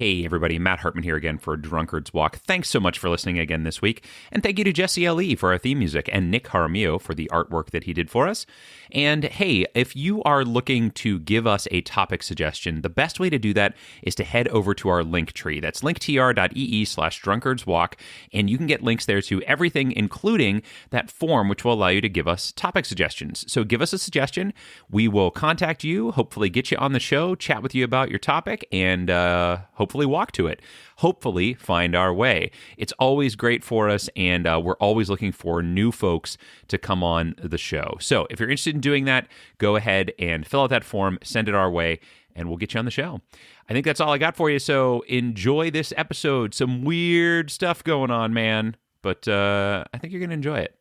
Hey everybody, Matt Hartman here again for Drunkard's Walk. Thanks so much for listening again this week. And thank you to Jesse L.E. for our theme music and Nick Jaramillo for the artwork that he did for us. And hey, if you are looking to give us a topic suggestion, the best way to do that is to head over to our link tree. That's linktr.ee/drunkardswalk. And you can get links there to everything, including that form, which will allow you to give us topic suggestions. So give us a suggestion. We will contact you, hopefully get you on the show, chat with you about your topic, and hopefully walk to it. Hopefully find our way. It's always great for us, and we're always looking for new folks to come on the show. So if you're interested in doing that, go ahead and fill out that form, send it our way, and we'll get you on the show. I think that's all I got for you, so enjoy this episode. Some weird stuff going on, man, but I think you're going to enjoy it.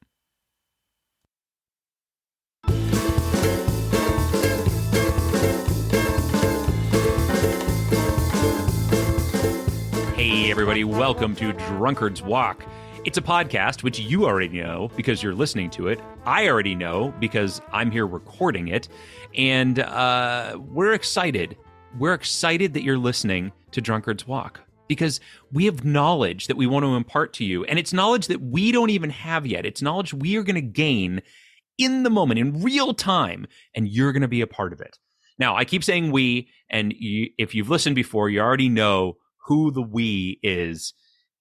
Hey everybody, welcome to Drunkard's Walk. It's a podcast which you already know because you're listening to it. I already know because I'm here recording it. And we're excited. We're excited that you're listening to Drunkard's Walk because we have knowledge that we want to impart to you. And it's knowledge that we don't even have yet. It's knowledge we are going to gain in the moment, in real time, and you're going to be a part of it. Now, I keep saying we, and if you've listened before, you already know who the we is.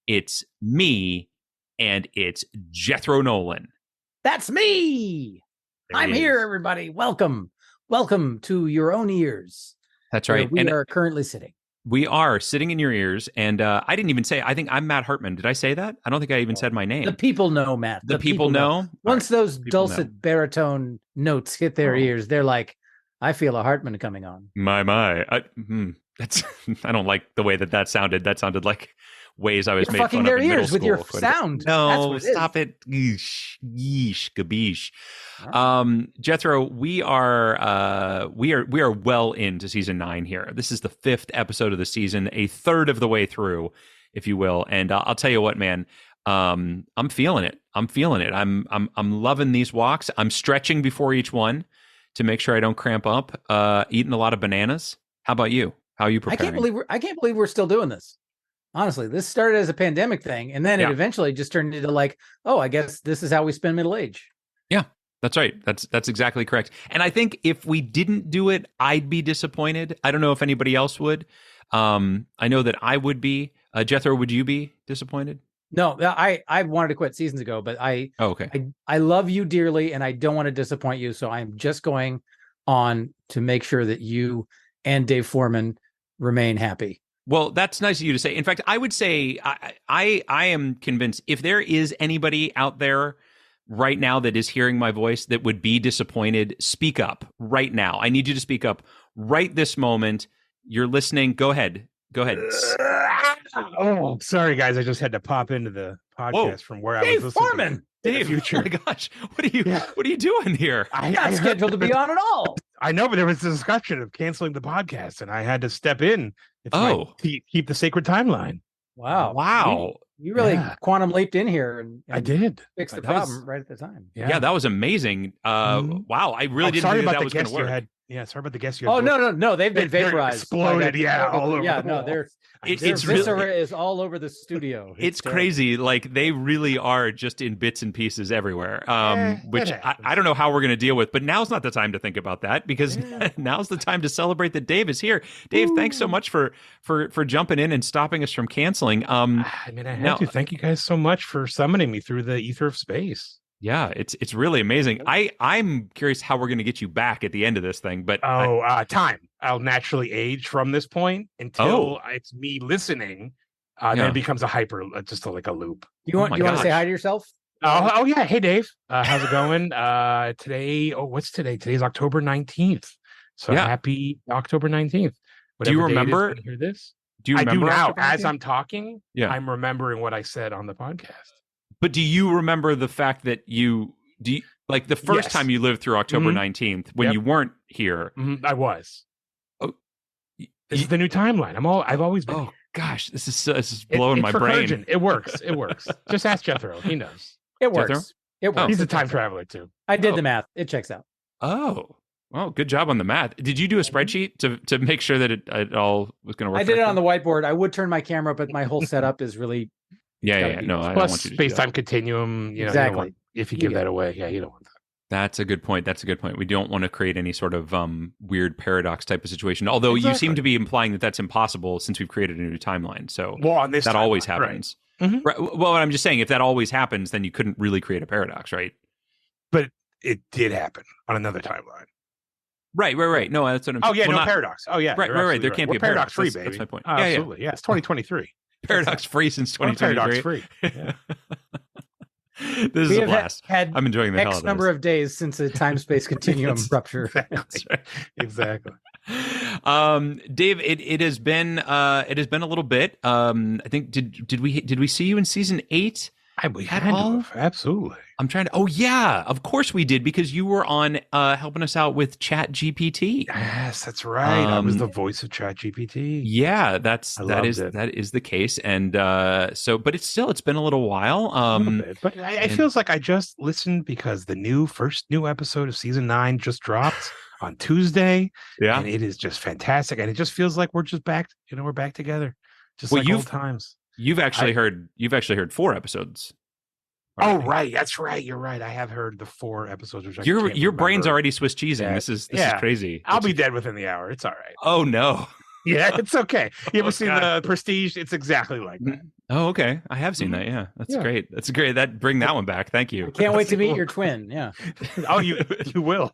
It's me, and it's Jethro Nolan. That's me. I'm here, everybody. Welcome to your own ears. That's right. We are currently sitting. We are sitting in your ears, and I didn't even say, I think I'm Matt Hartman. Did I say that? I don't think I even said my name. The people know, Matt. The people know? Once those dulcet baritone notes hit their ears, they're like, I feel a Hartman coming on. My. I don't like the way that sounded. That sounded like ways I was made fun of in middle school. Fucking their ears with your sound. No, stop it. Yeesh, gabish. Jethro, we are well into season 9 here. This is the 5th episode of the season, a third of the way through, if you will. And I'll tell you what, man. I'm feeling it. I'm loving these walks. I'm stretching before each one to make sure I don't cramp up. Eating a lot of bananas. How about you? How are you preparing? I can't believe we're still doing this. Honestly, this started as a pandemic thing, and then it eventually just turned into like, oh, I guess this is how we spend middle age. Yeah, that's right. That's exactly correct. And I think if we didn't do it, I'd be disappointed. I don't know if anybody else would. I know that I would be. Jethro, would you be disappointed? No, I wanted to quit seasons ago, but I love you dearly, and I don't want to disappoint you. So I'm just going on to make sure that you and Dave Foreman remain happy. Well, that's nice of you to say. In fact, I would say I am convinced if there is anybody out there right now that is hearing my voice that would be disappointed, speak up right now. I need you to speak up right this moment. You're listening. Go ahead. Oh, sorry, guys. I just had to pop into the podcast from where I was listening. Foreman. Dave, future. Oh my gosh, what are you doing here? I'm not scheduled to be on at all. I know, but there was a discussion of canceling the podcast, and I had to step in. Keep the sacred timeline. Wow. You really quantum leaped in here and I did fix the problem right at the time. Yeah, that was amazing. Wow, I really didn't think that was going to work. Sorry about the guests you had. Oh, no. They've been vaporized. Exploded, all over. Yeah, no, it's viscera is all over the studio. It's crazy. Like, they really are just in bits and pieces everywhere, which I don't know how we're going to deal with. But now's not the time to think about that because now's the time to celebrate that Dave is here. Dave, thanks so much for jumping in and stopping us from canceling. I had to thank you guys so much for summoning me through the ether of space. Yeah, it's really amazing. I'm curious how we're going to get you back at the end of this thing, but time. I'll naturally age from this point until it's me listening. Then it becomes a like a loop. You want to say hi to yourself? Oh yeah. Hey Dave, how's it going? Today. Oh, what's today? Today's October 19th. So happy October 19th. Do you remember? Hear this? Do you remember? I do now. As I'm talking, I'm remembering what I said on the podcast. But do you remember the fact that like the first time you lived through October 19th when you weren't here? I was. Oh, this is the new timeline. I've always been. Oh gosh, this is blowing my brain. It works. Just ask Jethro. He knows. It works. Jethro? It works. He's a time traveler too. I did the math. It checks out. Oh, Well, good job on the math. Did you do a spreadsheet to make sure that it all was going to work? I did it on the whiteboard. I would turn my camera, but my whole setup is really yeah. No, I don't want you to space-time continuum. Exactly. If you give that away, you don't want that. That's a good point. We don't want to create any sort of weird paradox type of situation. Although you seem to be implying that that's impossible since we've created a new timeline. So on this that timeline, always happens. Right. Mm-hmm. Right. Well, I'm just saying, if that always happens, then you couldn't really create a paradox, right? But it did happen on another timeline. Right. No, that's what I'm saying. Oh, yeah, no paradox. Oh, yeah. Right. There can't be a paradox. Paradox free, baby. That's my point. Absolutely. Yeah, it's 2023. Paradox free since 2023. Paradox free. Yeah. This is a blast. I'm enjoying the hell out of this. number of days since the time-space continuum rupture. Exactly. Dave, it has been a little bit. I think did we see you in season 8? We had to, absolutely. I'm trying to. Oh yeah, of course we did, because you were on helping us out with Chat GPT. Yes, that's right. I was the voice of Chat GPT. Yeah, that is the case, and but it's been a little while. But it feels like I just listened because the first new episode of season 9 just dropped on Tuesday. Yeah, and it is just fantastic, and it just feels like we're just back. We're back together, just like old times. You've actually heard 4 episodes. Already. Oh, right. That's right. You're right. I have heard the 4 episodes. Which your brain's already Swiss cheesing. Yeah. This is crazy. I'll be dead within the hour. It's all right. Oh no. Yeah, it's okay. You ever seen the Prestige? It's exactly like that. Oh, okay. I have seen that. Yeah, that's great. That's great. Bring that one back. Thank you. I can't wait to meet your twin. Yeah. Oh, you will.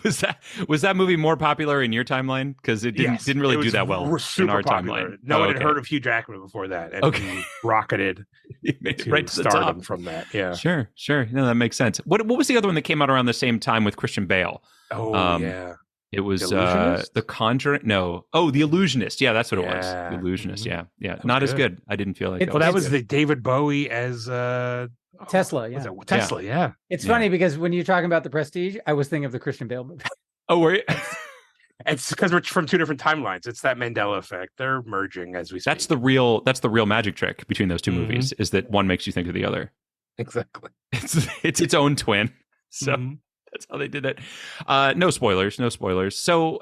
Was that movie more popular in your timeline? Because it didn't really do that well in our timeline. No one had heard of Hugh Jackman before that, and he rocketed right to the top from that. Yeah, sure. No, that makes sense. What was the other one that came out around the same time with Christian Bale? Oh, yeah. It was The Conjuring. No. Oh, The Illusionist. Yeah, that's what it was. The Illusionist. Mm-hmm. Yeah. Not as good. I didn't feel like that was the David Bowie as Tesla. Yeah. Tesla. Yeah. It's funny because when you're talking about The Prestige, I was thinking of the Christian Bale movie. Oh, were you? It's because we're from 2 different timelines. It's that Mandela effect. They're merging as we speak. That's the real magic trick between those 2 movies, is that one makes you think of the other. Exactly. It's its own twin. So that's how they did it. No spoilers. So,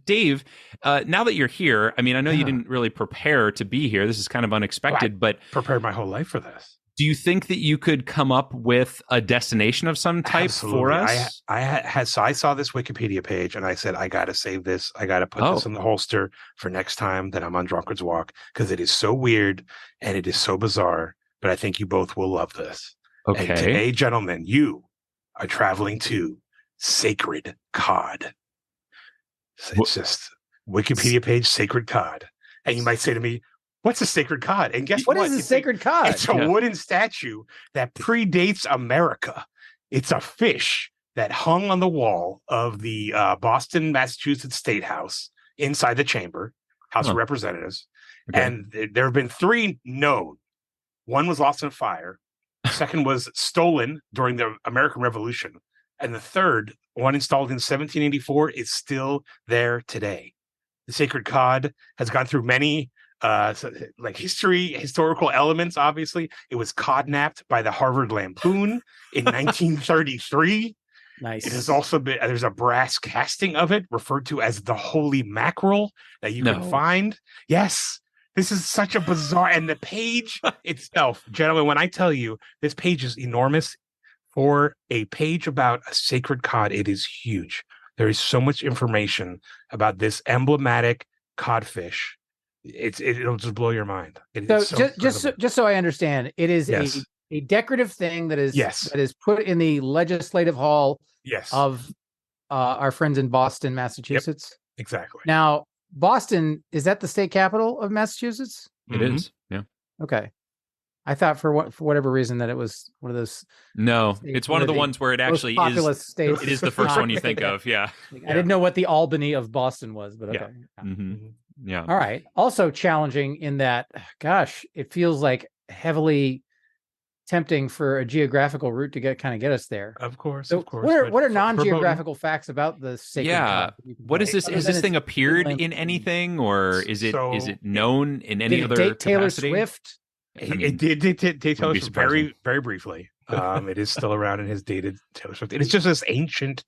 Dave, now that you're here, I mean, I know you didn't really prepare to be here. This is kind of unexpected, but prepared my whole life for this. Do you think that you could come up with a destination of some type for us? I saw this Wikipedia page and I said, I got to save this. I got to put this in the holster for next time that I'm on Drunkard's Walk, because it is so weird and it is so bizarre. But I think you both will love this. Okay. And today, gentlemen, you are traveling to Sacred Cod. It's just Wikipedia page, Sacred Cod. And you might say to me, what's a sacred cod? And guess what? What is a sacred cod? It's a wooden statue that predates America. It's a fish that hung on the wall of the Boston, Massachusetts State House inside the chamber, House of Representatives. Okay. And there have been 3 known. One was lost in a fire. The second was stolen during the American Revolution. And the third, one installed in 1784, is still there today. The sacred cod has gone through many historical elements. Obviously, it was codnapped by the Harvard Lampoon in 1933. Nice. It has also been, there's a brass casting of it referred to as the holy mackerel that you can find. Yes, this is such a bizarre, and the page itself, gentlemen, when I tell you this page is enormous for a page about a sacred cod, it is huge. There is so much information about this emblematic codfish. It'll just blow your mind. Just so I understand, it is a decorative thing that is put in the legislative hall of our friends in Boston, Massachusetts. Yep, exactly. Now, Boston, is that the state capital of Massachusetts? It is. Yeah. Okay. I thought for whatever reason that it was one of those. No, it's one of the ones where it actually is. States. It is the first one you think of. Yeah. I didn't know what the Albany of Boston was, but okay. Yeah. Mm-hmm. Yeah. All right. Also challenging in that, gosh, it feels like heavily tempting for a geographical route to get us there. Of course. So what are non-geographical facts about the sacred cod? What is this? Has this thing appeared in anything, or is it known in any other date capacity? Taylor Swift? It did date Taylor Swift very, very briefly. It is still around and has dated Taylor Swift. It is just this ancient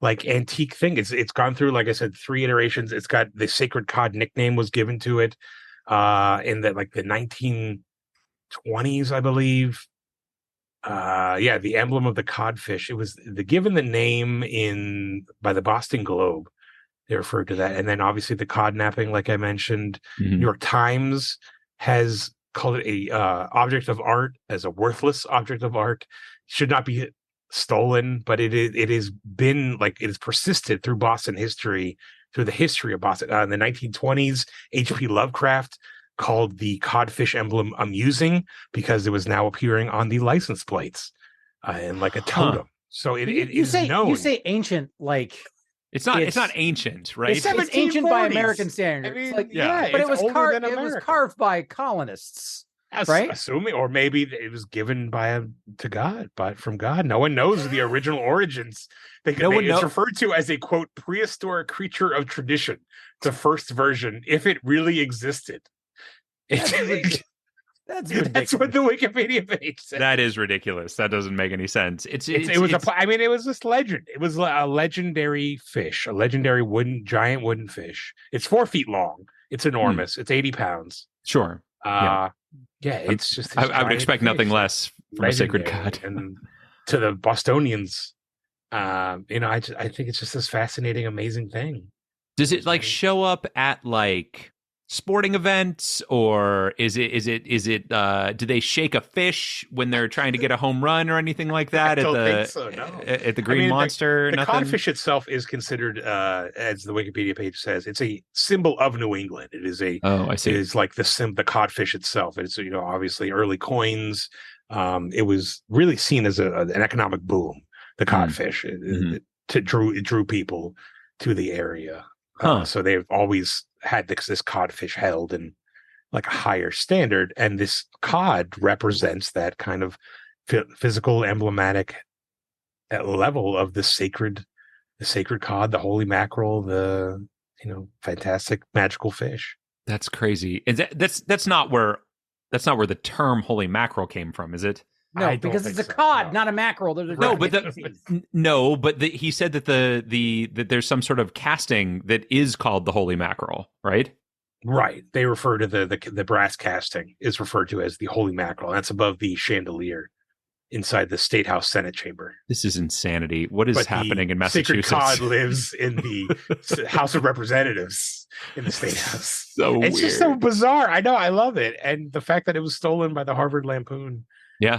like antique thing. It's gone through, like I said, 3 iterations. It's got the sacred cod nickname was given to it in the 1920s, I believe. The emblem of the codfish. It was given the name by the Boston Globe. They referred to that, and then obviously the codnapping, like I mentioned. Mm-hmm. New York Times has called it a object of art, as a worthless object of art. Should not be stolen, but it has persisted through Boston history, through the history of Boston. In the 1920s, H.P. Lovecraft called the codfish emblem amusing because it was now appearing on the license plates and like a totem. So it is known. You say ancient, like it's not ancient, right? It's ancient by American standards. I mean, but it was carved by colonists. Right? Assuming, or maybe it was given from God. No one knows the original origins. It's referred to as a, quote, prehistoric creature of tradition. The first version, if it really existed. That's ridiculous. That's what the Wikipedia page said. That is ridiculous. That doesn't make any sense. It was this legend. It was a legendary fish, a legendary giant wooden fish. It's 4 feet long. It's enormous. It's 80 pounds. Sure. It's just. I would expect nothing less from a sacred cod. And to the Bostonians, I think it's just this fascinating, amazing thing. Does it show up at sporting events, or is it do they shake a fish when they're trying to get a home run or anything like that? I don't think so, no. At the Green Monster? The codfish itself is considered, as the Wikipedia page says, it's a symbol of New England. It is I see. It is like the codfish itself. It's obviously early coins. It was really seen as an economic boom. The codfish it drew people to the area. So they've always had this codfish held in like a higher standard, and this cod represents that kind of physical, emblematic level of the sacred cod, the holy mackerel, the fantastic magical fish. That's crazy. Is that's not where the term holy mackerel came from, is it? No, because it's a cod, not a mackerel. But he said that that there's some sort of casting that is called the holy mackerel, right? Right. They refer to the brass casting is referred to as the holy mackerel. That's above the chandelier inside the State House Senate chamber. This is insanity. What is happening in Massachusetts? Sacred cod lives in the House of Representatives in the State House. It's just so bizarre. I know. I love it. And the fact that it was stolen by the Harvard Lampoon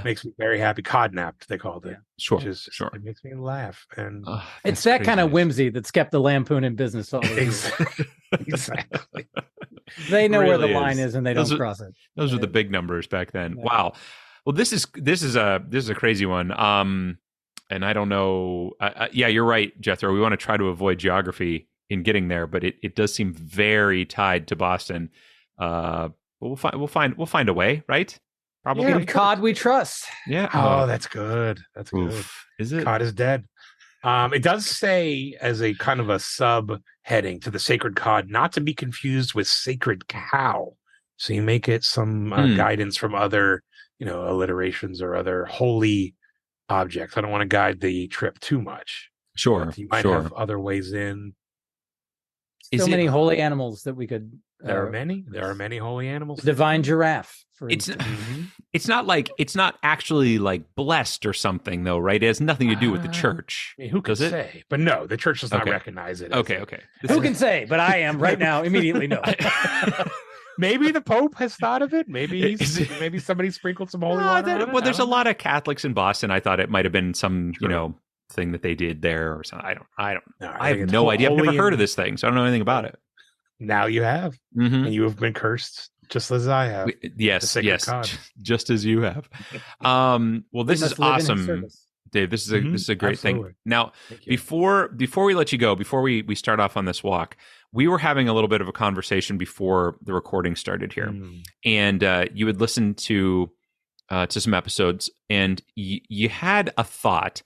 makes me very happy. Codnapped, they called it. Sure. It makes me laugh. And it's that kind of whimsy that's kept the Lampoon in business all the time. Exactly. They know where the line is, and they don't cross it. Those were the big numbers back then. Yeah. Wow. Well, this is a crazy one. And I don't know. You're right, Jethro. We want to try to avoid geography in getting there, but it does seem very tied to Boston. But we'll find a way, right? Probably. In cod we trust. Yeah. Oh, that's good. That's good. Is it? Cod is dead. It does say as a kind of a sub-heading to the sacred cod, not to be confused with sacred cow. So you may get some guidance from other, alliterations or other holy objects. I don't want to guide the trip too much. Sure. You might have other ways in. So many holy animals that we could. There are many. There are many holy animals. The divine giraffe. It's not actually like blessed or something, though, right? It has nothing to do with the church. Who could say? But no, the church does not recognize it. Okay. Who can say? But I am right now. Immediately, no. Maybe the Pope has thought of it. Maybe somebody sprinkled some holy water. Well, there's a lot of Catholics in Boston. I thought it might have been some, thing that they did there or something. I have no idea. I've never heard of this thing, so I don't know anything about it. Now you have, and you have been cursed just as I have. Yes, just as you have. Well, this is awesome, Dave. This is a great thing. Now, before we let you go, before we start off on this walk, we were having a little bit of a conversation before the recording started here, and you had listened to some episodes, and you had a thought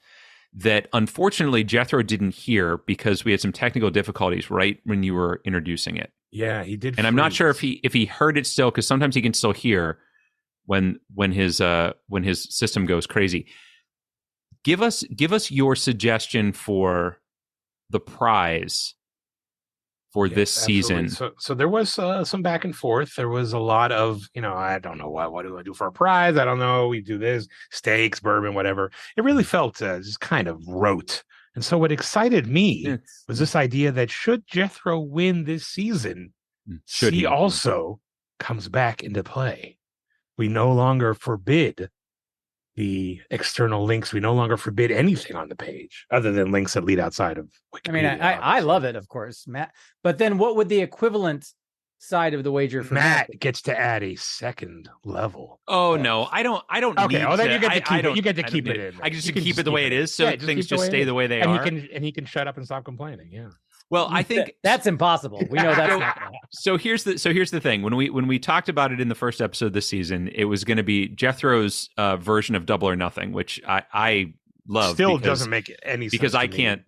that unfortunately Jethro didn't hear because we had some technical difficulties right when you were introducing it. Yeah, he did. And I'm not sure if he heard it still, because sometimes he can still hear when his system goes crazy. Give us your suggestion for the prize for this season. So there was some back and forth. There was a lot of, I don't know what do I do for a prize? I don't know. We do this, steaks, bourbon, whatever. It really felt just kind of rote. And so what excited me was this idea that should Jethro win this season, he also comes back into play. We no longer forbid the external links. We no longer forbid anything on the page other than links that lead outside of Wikipedia. I mean, I love it, of course, Matt. But then what would the equivalent side of the wager for Matt gets to add a second level? Oh no, I don't okay, need then to, you get to keep it. You get to keep it in. I just keep it the way it is, so things just stay the way they are. And he can shut up and stop complaining. Yeah. Well, I think that's impossible. We know that's not gonna happen. So here's the thing. When we talked about it in the first episode this season, it was going to be Jethro's version of Double or Nothing, which I love. Still doesn't make any sense because I can't.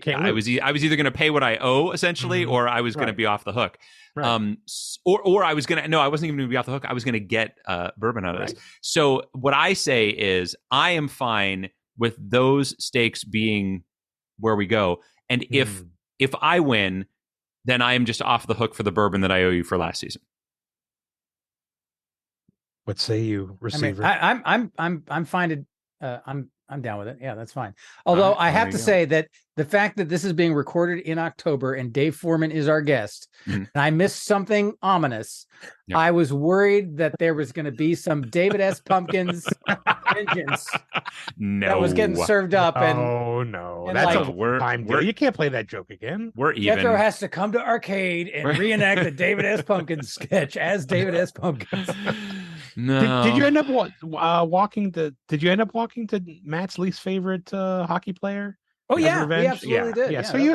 I was either going to pay what I owe essentially, or I was going to be off the hook. Right. Or I was going to. No, I wasn't even going to be off the hook. I was going to get bourbon out of this. So what I say is, I am fine with those stakes being where we go. And if I win, then I am just off the hook for the bourbon that I owe you for last season. What say you, receiver? I mean, I'm fine to I'm down with it. Yeah, that's fine. Although I have to say that the fact that this is being recorded in October and Dave Foreman is our guest, and I missed something ominous. Yep. I was worried that there was going to be some David S. Pumpkins vengeance that was getting served up. And no, that's like, you can't play that joke again. We're even. Jethro has to come to arcade and reenact the David S. Pumpkins sketch as David S. Pumpkins. No. Did you end up walking to Matt's least favorite hockey player? Oh yeah, we absolutely did. Yeah, so you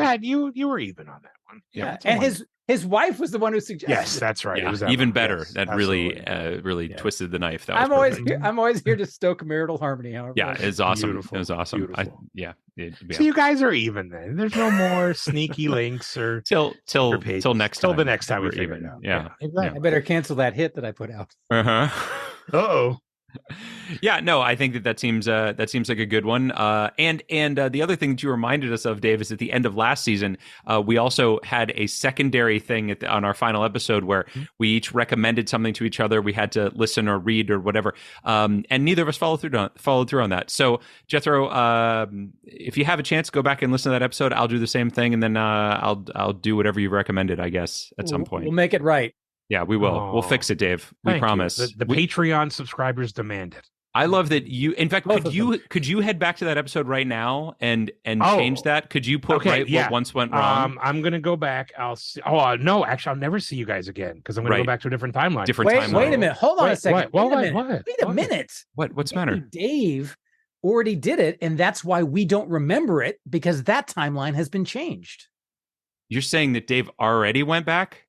were even on that one. Yeah, and his wife was the one who suggested. Yes, that's right. Yeah, it was even better. Yes, that really twisted the knife. That I'm always here to stoke marital harmony. However, it's awesome. Beautiful. It was awesome. So you guys are even then. There's no more sneaky links or till next time. Till the next time we figure it out. Yeah. Exactly. I better cancel that hit that I put out. Uh-oh. Yeah, no, I think that seems like a good one. And the other thing that you reminded us of, Dave, is at the end of last season, we also had a secondary thing on our final episode where we each recommended something to each other. We had to listen or read or whatever, and neither of us followed through on that. So, Jethro, if you have a chance, go back and listen to that episode. I'll do the same thing, and then I'll do whatever you've recommended, I guess, at some point. We'll make it right. Yeah, we will. We'll fix it, Dave. We promise. The Patreon subscribers demand it. I love that you. In fact, could you head back to that episode right now and change that? Could you put what once went wrong? I'm gonna go back. I'll see. Oh no, actually, I'll never see you guys again because I'm gonna go back to a different timeline. Wait a minute. Hold on a second. Wait a minute. What's the matter? Dave already did it, and that's why we don't remember it because that timeline has been changed. You're saying that Dave already went back?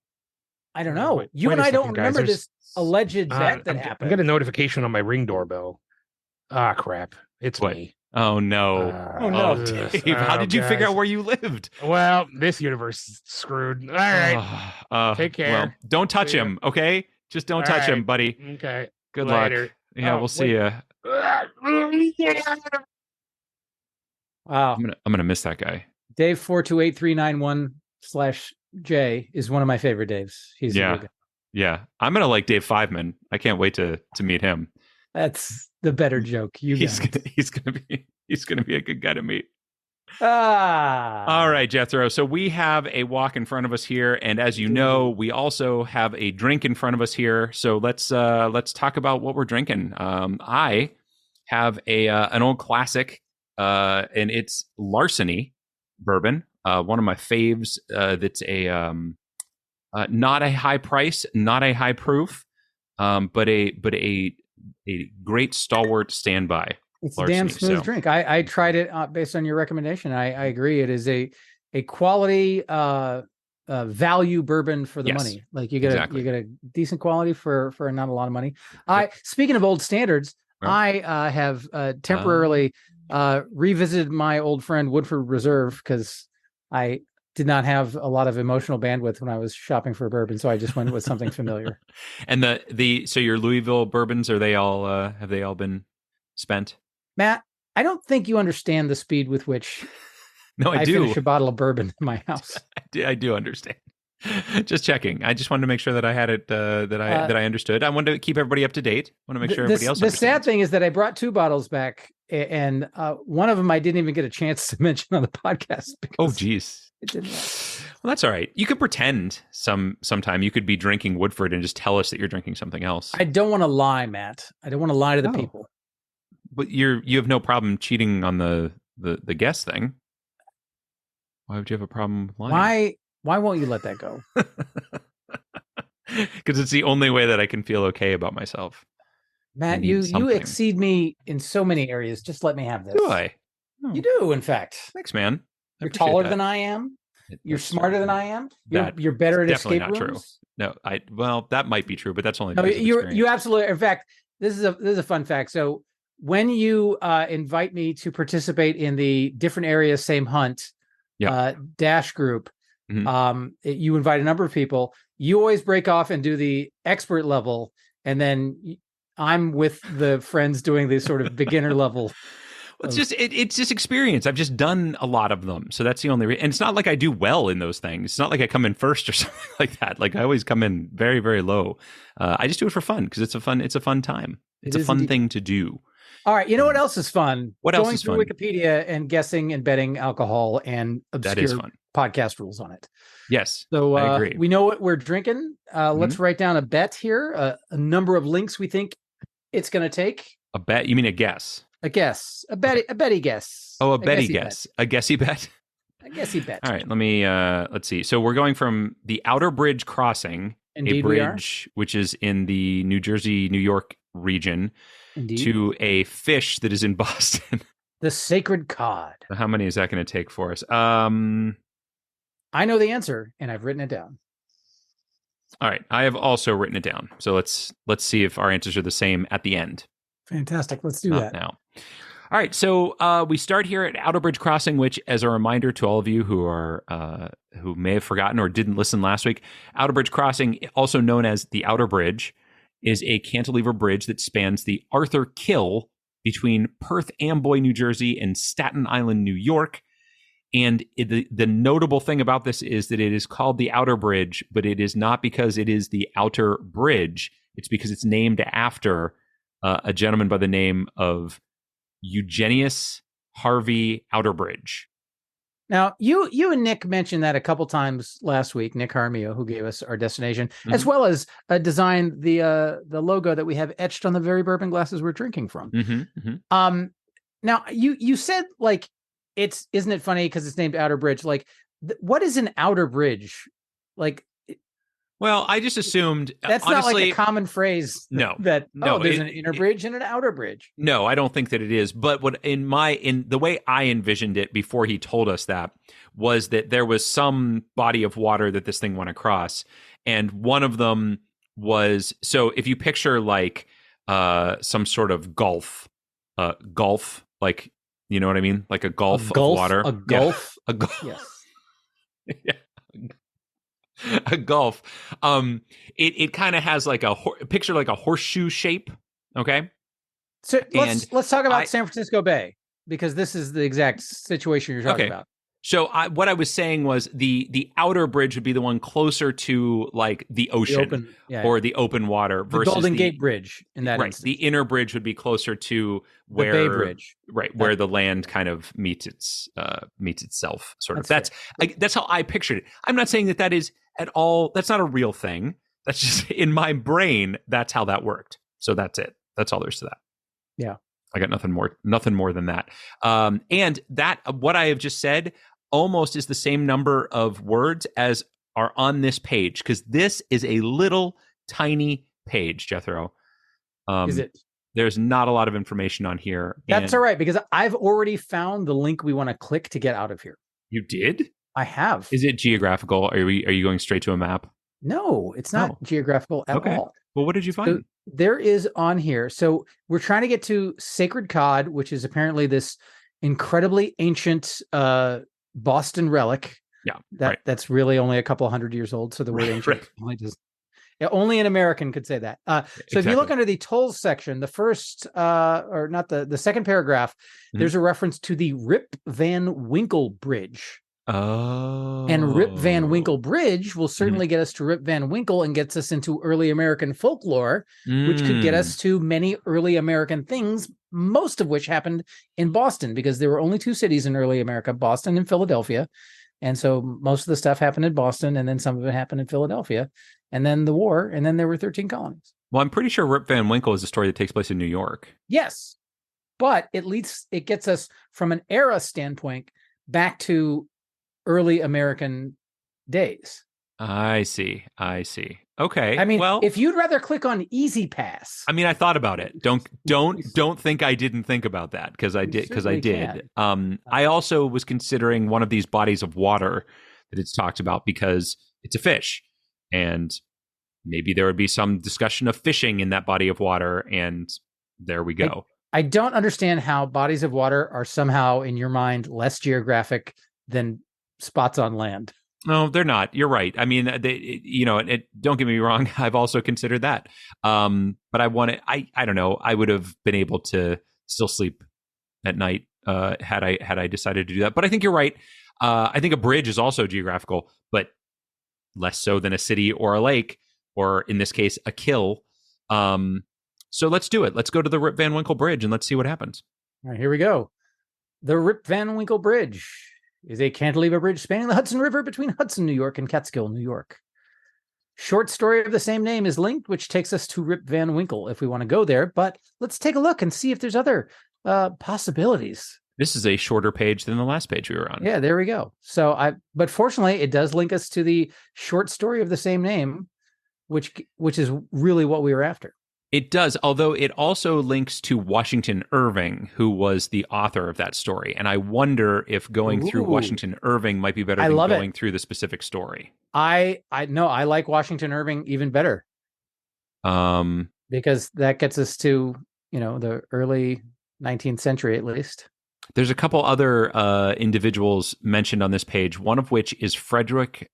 I don't know. You and I don't remember this alleged bet that happened. I got a notification on my Ring doorbell. Ah, crap. It's me. Oh, no. Dave, how did you figure out where you lived? Well, this universe is screwed. All right. Take care. Well, don't touch him, okay? Just don't touch him, buddy. Okay. Good luck. Yeah, we'll see you. Wow. I'm gonna miss that guy. Dave 428391/J is one of my favorite Daves. He's yeah. I'm gonna like Dave Fiveman. I can't wait to meet him. That's the better joke. He's gonna be a good guy to meet. All right, Jethro. So we have a walk in front of us here, and as you know, we also have a drink in front of us here. So let's talk about what we're drinking. I have an old classic, and it's Larceny bourbon. One of my faves. That's a not a high price, not a high proof, but a great stalwart standby. It's Larceny, a damn smooth drink. I tried it based on your recommendation. I agree. It is a quality value bourbon for the money. Like you get a decent quality for not a lot of money. Speaking of old standards, I have temporarily revisited my old friend Woodford Reserve because I did not have a lot of emotional bandwidth when I was shopping for bourbon, so I just went with something familiar. And so your Louisville bourbons, are they all have they all been spent? Matt, I don't think you understand the speed with which No, I do. finish a bottle of bourbon in my house. I do understand. Just checking. I just wanted to make sure that I had it, that I understood. I wanted to keep everybody up to date. I want to make sure everybody else understands. The sad thing is that I brought 2 bottles back, and one of them I didn't even get a chance to mention on the podcast. Oh, geez. It didn't. Well, that's all right. You could pretend sometime. You could be drinking Woodford and just tell us that you're drinking something else. I don't want to lie, Matt. I don't want to lie to the people. But you have no problem cheating on the guest thing. Why would you have a problem lying? Why won't you let that go? Because it's the only way that I can feel okay about myself. Matt, you exceed me in so many areas. Just let me have this. Do I? Oh. You do, in fact. Thanks, man. You're taller than I am. You're smarter than I am. You're better at escape rooms. Definitely not true. No, that might be true, but that's only. No, you absolutely. In fact, this is a fun fact. So when you invite me to participate in the different areas, same hunt, dash group. Mm-hmm. You invite a number of people. You always break off and do the expert level, and then I'm with the friends doing the sort of beginner level. Well, it's just experience. I've just done a lot of them, so that's the only reason. And it's not like I do well in those things. It's not like I come in first or something like that. Like I always come in very, very low. I just do it for fun because it's a fun time. It's a fun thing to do. All right. You know what else is fun? What else is fun? Going through Wikipedia and guessing and betting alcohol and obscure podcast rules on it. Yes. So I agree. We know what we're drinking. Let's write down a bet here. A number of links we think it's going to take. A bet? You mean a guess? A guess. A Betty guess. Oh, a Betty guess. A guessy bet? A guessy bet. All right. Let's see. So we're going from the Outerbridge Crossing, Indeed, a bridge which is in the New Jersey, New York region. Indeed. To a fish that is in Boston. The sacred cod. How many is that going to take for us? I know the answer, and I've written it down. All right. I have also written it down. So let's see if our answers are the same at the end. Fantastic. Let's do that. Now. All right. So we start here at Outerbridge Crossing, which, as a reminder to all of you who may have forgotten or didn't listen last week, Outerbridge Crossing, also known as the Outer Bridge, is a cantilever bridge that spans the Arthur Kill between Perth Amboy, New Jersey, and Staten Island, New York. And the notable thing about this is that it is called the Outer Bridge, but it is not because it is the outer bridge. It's because it's named after a gentleman by the name of Eugenius Harvey Outerbridge. Now, you and Nick mentioned that a couple times last week, Nick Harmio, who gave us our destination, as well as designed the logo that we have etched on the very bourbon glasses we're drinking from. Now, you said, like, isn't it funny because it's named Outer Bridge? Like, what is an outer bridge? Like, well, I just assumed that's honestly, not like a common phrase. No, there's an inner bridge and an outer bridge. No, I don't think that it is. But what in the way I envisioned it before he told us that was that there was some body of water that this thing went across, and one of them was, so if you picture like some sort of gulf, like, you know what I mean, like a gulf of water, a gulf, a gulf, yes, yeah. A gulf. It kind of has like picture like a horseshoe shape. Okay. So let's talk about San Francisco Bay, because this is the exact situation you're talking about. So what I was saying was the outer bridge would be the one closer to like the ocean or the open water versus the Golden Gate Bridge in that instance. The inner bridge would be closer to where the Bay Bridge, where the land kind of meets itself. Sort of. That's how I pictured it. I'm not saying that is at all. That's not a real thing. That's just in my brain. That's how that worked. So that's it. That's all there's to that. Yeah. I got nothing more than that. And that what I have just said almost is the same number of words as are on this page, because this is a little tiny page, Jethro. Is it? There's not a lot of information on here. That's all right, because I've already found the link we want to click to get out of here. You did? I have. Is it geographical? Are you going straight to a map? No, it's not geographical at all. Well, what did you find? So there is on here. So we're trying to get to Sacred Cod, which is apparently this incredibly ancient Boston relic. Yeah. That's really only a couple 100 years old. So the word ancient really does. Yeah, only an American could say that. So if you look under the tolls section, the first, or not the second paragraph, there's a reference to the Rip Van Winkle Bridge. Oh. And Rip Van Winkle Bridge will certainly get us to Rip Van Winkle and gets us into early American folklore, which could get us to many early American things, most of which happened in Boston, because there were only 2 cities in early America, Boston and Philadelphia. And so most of the stuff happened in Boston, and then some of it happened in Philadelphia, and then the war, and then there were 13 colonies. Well, I'm pretty sure Rip Van Winkle is a story that takes place in New York. Yes, but it gets us from an era standpoint back to early American days. I see. Okay. I mean, well, if you'd rather click on Easy Pass. I mean, I thought about it. Don't think I didn't think about that, because I did. I also was considering one of these bodies of water that it's talked about, because it's a fish, and maybe there would be some discussion of fishing in that body of water, and there we go. I don't understand how bodies of water are somehow, in your mind, less geographic than spots on land. No, they're not. You're right. I mean, don't get me wrong. I've also considered that. But I don't know. I would have been able to still sleep at night had I decided to do that. But I think you're right. I think a bridge is also geographical, but less so than a city or a lake, or in this case, a kill. So let's do it. Let's go to the Rip Van Winkle Bridge and let's see what happens. All right, here we go. The Rip Van Winkle Bridge is a cantilever bridge spanning the Hudson River between Hudson, New York and Catskill, New York. Short story of the same name is linked, which takes us to Rip Van Winkle if we want to go there. But let's take a look and see if there's other possibilities. This is a shorter page than the last page we were on. Yeah, there we go. But fortunately, it does link us to the short story of the same name, which is really what we were after. It does, although it also links to Washington Irving, who was the author of that story. And I wonder if going through Washington Irving might be better than going through the specific story. I like Washington Irving even better. Because that gets us to, the early 19th century, at least. There's a couple other individuals mentioned on this page, one of which is Frederick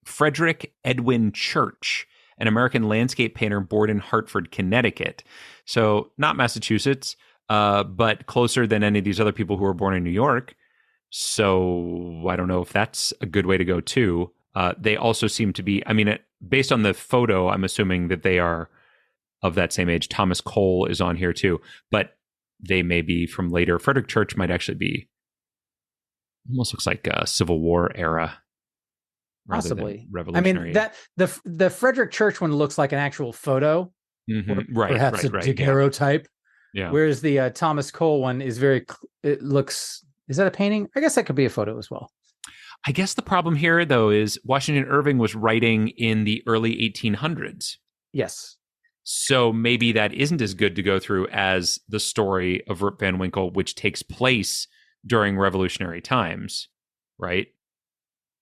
Edwin Church, an American landscape painter born in Hartford, Connecticut. So not Massachusetts, but closer than any of these other people who were born in New York. So I don't know if that's a good way to go too. They also seem to be, based on the photo, I'm assuming that they are of that same age. Thomas Cole is on here too, but they may be from later. Frederick Church might actually be, almost looks like a Civil War era. Possibly revolutionary. The Frederick Church one looks like an actual photo, perhaps a daguerreotype. Yeah. Whereas the Thomas Cole one is is that a painting? I guess that could be a photo as well. I guess the problem here, though, is Washington Irving was writing in the early 1800s. Yes. So maybe that isn't as good to go through as the story of Rip Van Winkle, which takes place during revolutionary times, right?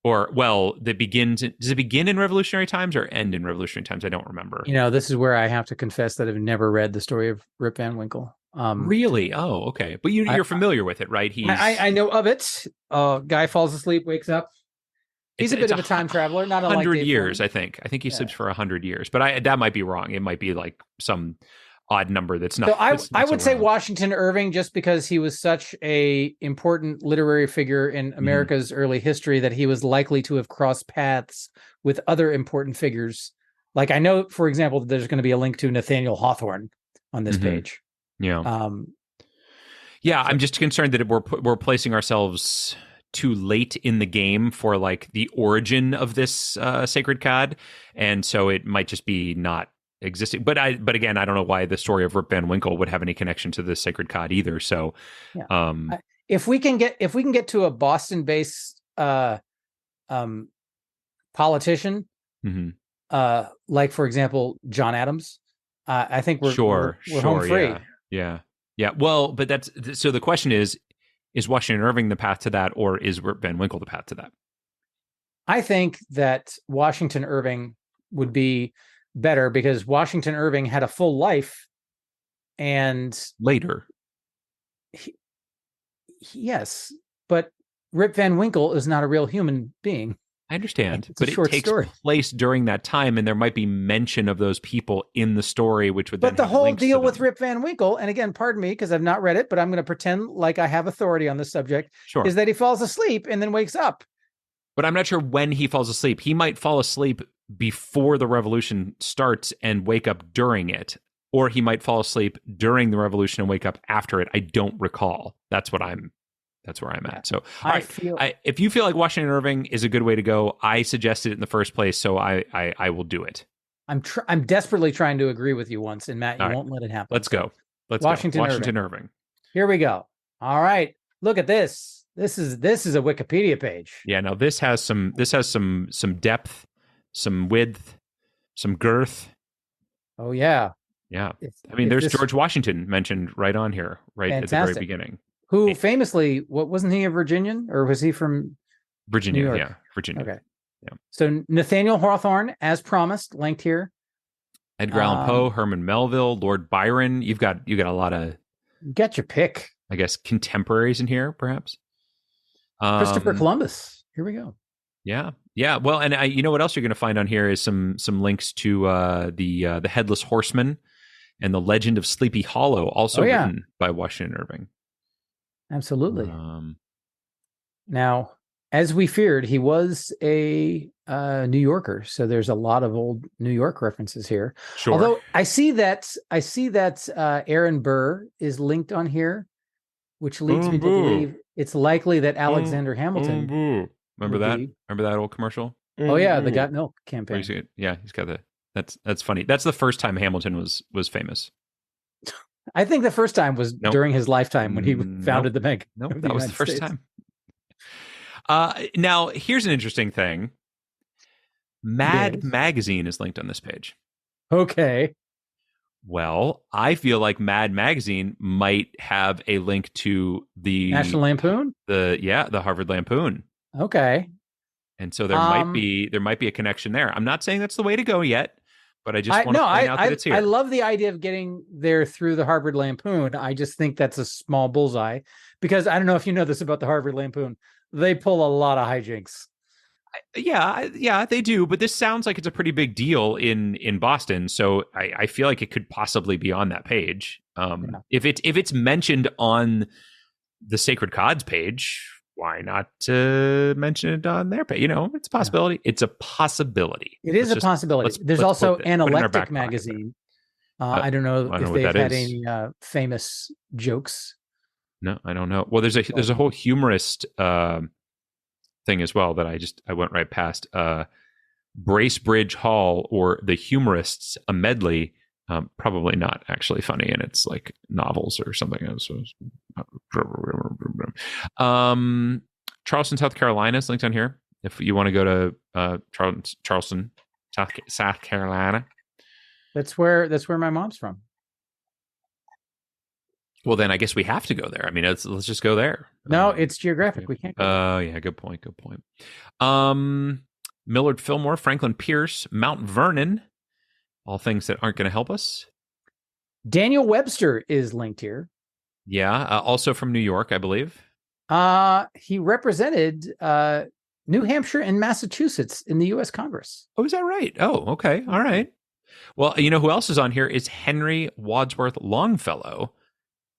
Or, well, does it begin in revolutionary times or end in revolutionary times? I don't remember. This is where I have to confess that I've never read the story of Rip Van Winkle. Really? Oh, okay. But you're familiar with it, right? I know of it. Guy falls asleep, wakes up. He's a bit of a time traveler, not unlike 100 years, I think. I think he sleeps for 100 years, but that might be wrong. It might be like some odd number that's not. So I would say Washington Irving, just because he was such a important literary figure in America's early history, that he was likely to have crossed paths with other important figures. Like, I know, for example, that there's going to be a link to Nathaniel Hawthorne on this page. Yeah. I'm just concerned that we're placing ourselves too late in the game for like the origin of this sacred cod, and so it might just be not existing. But again, I don't know why the story of Rip Van Winkle would have any connection to the sacred cod either. So, if we can get to a Boston-based politician, like for example John Adams, I think we're home free. Yeah. Well, but so the question is Washington Irving the path to that, or is Rip Van Winkle the path to that? I think that Washington Irving would be better, because Washington Irving had a full life, and later. Yes, but Rip Van Winkle is not a real human being. I understand, it's but a short it takes story. place during that time, and there might be mention of those people in the story, which would. But the whole deal with them. Rip Van Winkle, and again, pardon me because I've not read it, but I'm going to pretend like I have authority on this subject. Sure. Is that he falls asleep and then wakes up. But I'm not sure when he falls asleep. He might fall asleep before the revolution starts and wake up during it, or he might fall asleep during the revolution and wake up after it. I don't recall. That's where I'm at. So, all right. If you feel like Washington Irving is a good way to go, I suggested it in the first place, so I will do it. I'm desperately trying to agree with you once, and Matt, you won't let it happen. Let's go. Washington Irving. Here we go. All right. Look at this. This is a Wikipedia page. Yeah. Now this has some depth, some width, some girth. Oh yeah. Yeah. There's George Washington mentioned right on here, right at the very beginning. Who famously, wasn't he a Virginian, or was he from Virginia? New York? Yeah, Virginia. Okay. Yeah. So Nathaniel Hawthorne, as promised, linked here. Edgar Allan Poe, Herman Melville, Lord Byron. You got a lot of. Get your pick. I guess contemporaries in here, perhaps. Christopher Columbus. Here we go. Yeah. Well, and you know what else you're going to find on here is some links to the Headless Horseman and the Legend of Sleepy Hollow, also written by Washington Irving. Absolutely. Now, as we feared, he was a New Yorker, so there's a lot of old New York references here. Sure. Although I see that Aaron Burr is linked on here, which leads me to believe it's likely that Alexander Hamilton. Remember that? Remember that old commercial? Oh yeah, the Got Milk campaign. Yeah, he's got that's funny. That's the first time Hamilton was famous. I think the first time was during his lifetime when he founded the bank. Nope, that was the first time. Now, here's an interesting thing. Mad Magazine is linked on this page. Okay. Well, I feel like Mad Magazine might have a link to the National Lampoon? The Harvard Lampoon. Okay. And so there might be a connection there. I'm not saying that's the way to go yet, but I just want to point out that it's here. I love the idea of getting there through the Harvard Lampoon. I just think that's a small bullseye because I don't know if you know this about the Harvard Lampoon. They pull a lot of hijinks. Yeah, they do. But this sounds like it's a pretty big deal in Boston. So I feel like it could possibly be on that page. If it's mentioned on the Sacred Cods page, why not mention it on their page? It's a possibility. Yeah. It's a possibility. It is a possibility. There's also Analectic Magazine. I don't know if they've had any famous jokes. No, I don't know. Well, there's a whole humorist thing as well that I went right past. Bracebridge Hall or The Humorists, a medley. Probably not actually funny, and it's like novels or something else. Charleston, South Carolina is linked on here. If you want to go to Charleston, South Carolina, that's where my mom's from. Well, then I guess we have to go there. I mean, let's just go there. No, it's geographic. We can't go there. Oh, yeah. Good point. Millard Fillmore, Franklin Pierce, Mount Vernon, all things that aren't going to help us. Daniel Webster is linked here. Yeah. Also from New York, I believe. He represented New Hampshire and Massachusetts in the U.S. Congress. Oh, is that right? Oh, okay. All right. Well, you know who else is on here is Henry Wadsworth Longfellow.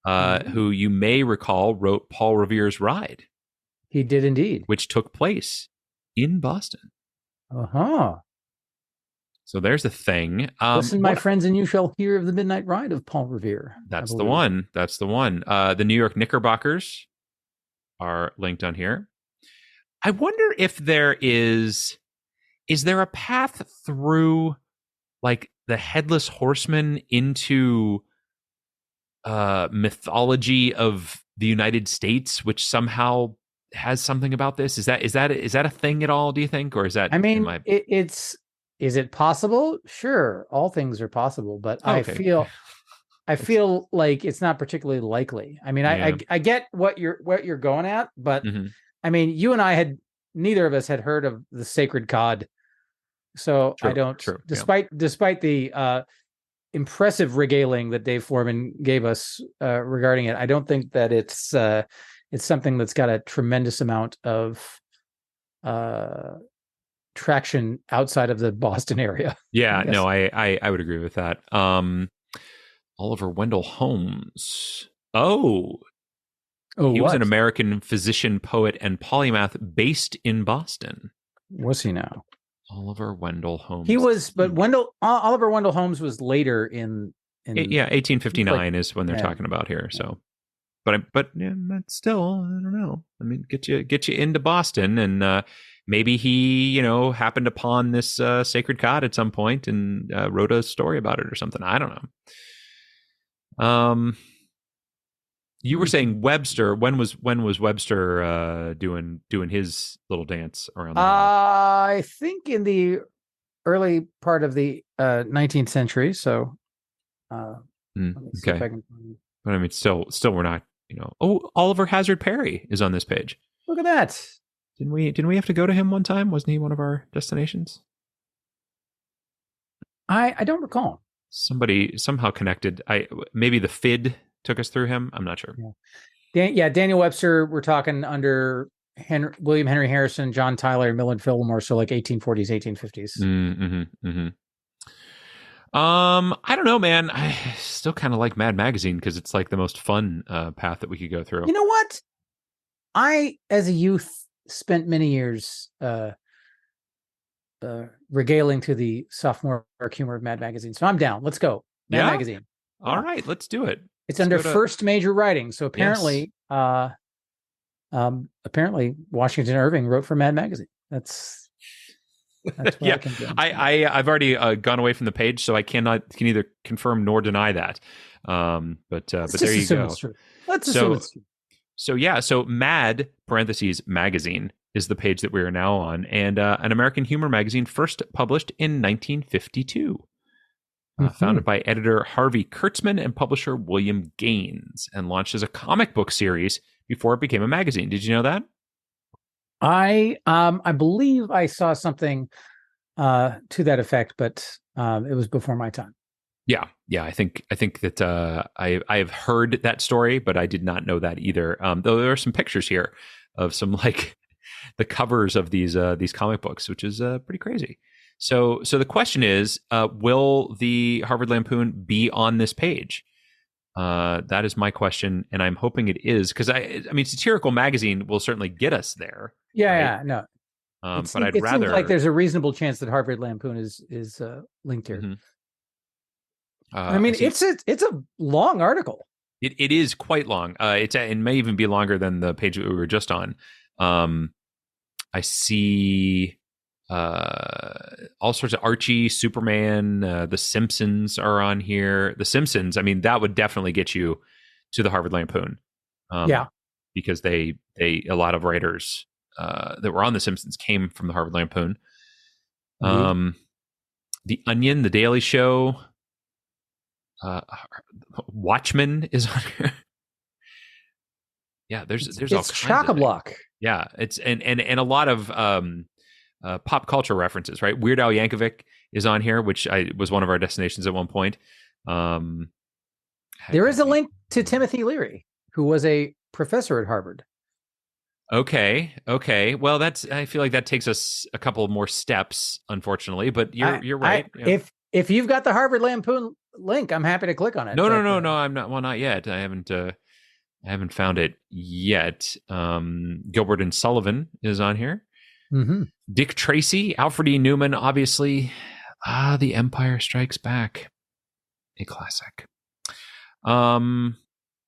Who you may recall wrote Paul Revere's Ride. He did indeed. Which took place in Boston. Uh-huh. So there's the thing. Listen, my friends, and you shall hear of the Midnight Ride of Paul Revere. That's the one. The New York Knickerbockers are linked on here. I wonder if there is there a path through like the Headless Horseman into mythology of the United States, which somehow has something about this? Is that a thing at all, do you think? Or is that, I mean, is it possible? Sure, all things are possible, but okay. I feel like it's not particularly likely. I mean, yeah. I get what you're going at, but I mean, you and I neither of us had heard of the Sacred Cod, so I don't. Despite the impressive regaling that Dave Foreman gave us regarding it, I don't think that it's something that's got a tremendous amount of traction outside of the Boston area. Yeah, no, I would agree with that. Oliver Wendell Holmes. He was an American physician, poet, and polymath based in Boston. Was he now? Oliver Wendell Holmes. He was, but Oliver Wendell Holmes was later in 1859 is when they're talking about here. So, but still, I don't know. I mean, get you into Boston, and maybe he, happened upon this sacred cod at some point and wrote a story about it or something. I don't know. You were saying Webster. When was Webster doing his little dance around the hall? I think in the early part of the 19th century. So, okay. But I mean, still, we're not. Oliver Hazard Perry is on this page. Look at that. Didn't we have to go to him one time? Wasn't he one of our destinations? I don't recall. Somebody somehow connected. Maybe the FID took us through him. I'm not sure. Yeah. Daniel Webster, we're talking under William Henry Harrison, John Tyler, Millard Fillmore, so like 1840s, 1850s. I don't know, man. I still kind of like Mad Magazine because it's like the most fun path that we could go through. You know what? I, as a youth, spent many years regaling to the sophomore humor of Mad Magazine. So I'm down. Let's go. Mad Magazine. All right, let's do it. It's under first major writing. So apparently, apparently Washington Irving wrote for Mad Magazine. That's what yeah. I've already gone away from the page, so I can either confirm nor deny that. But there you go. Let's assume it's true. So Mad (magazine) is the page that we are now on, and an American humor magazine first published in 1952. Founded by editor Harvey Kurtzman and publisher William Gaines, and launched as a comic book series before it became a magazine. Did you know that? I believe I saw something to that effect, but it was before my time. Yeah. I think that I have heard that story, but I did not know that either. Though there are some pictures here of some like the covers of these comic books, which is pretty crazy. So the question is, will the Harvard Lampoon be on this page? That is my question, and I'm hoping it is, because I mean, satirical magazine will certainly get us there. Yeah, no. But I'd rather. Seems like there's a reasonable chance that Harvard Lampoon is linked here. Mm-hmm. I mean, it's a long article. It is quite long. It may even be longer than the page that we were just on. I see. All sorts of Archie, Superman, The Simpsons are on here. The Simpsons, I mean, that would definitely get you to the Harvard Lampoon. Because a lot of writers that were on The Simpsons came from the Harvard Lampoon. The Onion, The Daily Show, Watchmen is on here. Yeah, there's all kinds chock-a-block. Yeah, it's and a lot of pop culture references, right? Weird Al Yankovic is on here, which was one of our destinations at one point. There is a link to Timothy Leary, who was a professor at Harvard. Okay. Well, I feel like that takes us a couple more steps, unfortunately. But you're right. If you've got the Harvard Lampoon link, I'm happy to click on it. No. I'm not. Well, not yet. I haven't found it yet. Gilbert and Sullivan is on here. Mm-hmm. Dick Tracy, Alfred E. Newman, obviously. The Empire Strikes Back, a classic.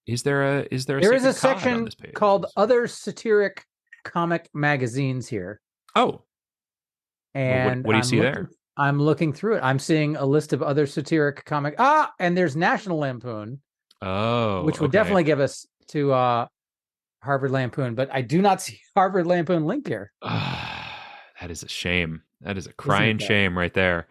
Is there a section called Other Satiric Comic Magazines here? Oh, and what do you see there? I'm looking through it. I'm seeing a list of other satiric comic. And there's National Lampoon. Oh, which would definitely give us to Harvard Lampoon, but I do not see Harvard Lampoon linked here. That is a shame. That is a crying shame right there.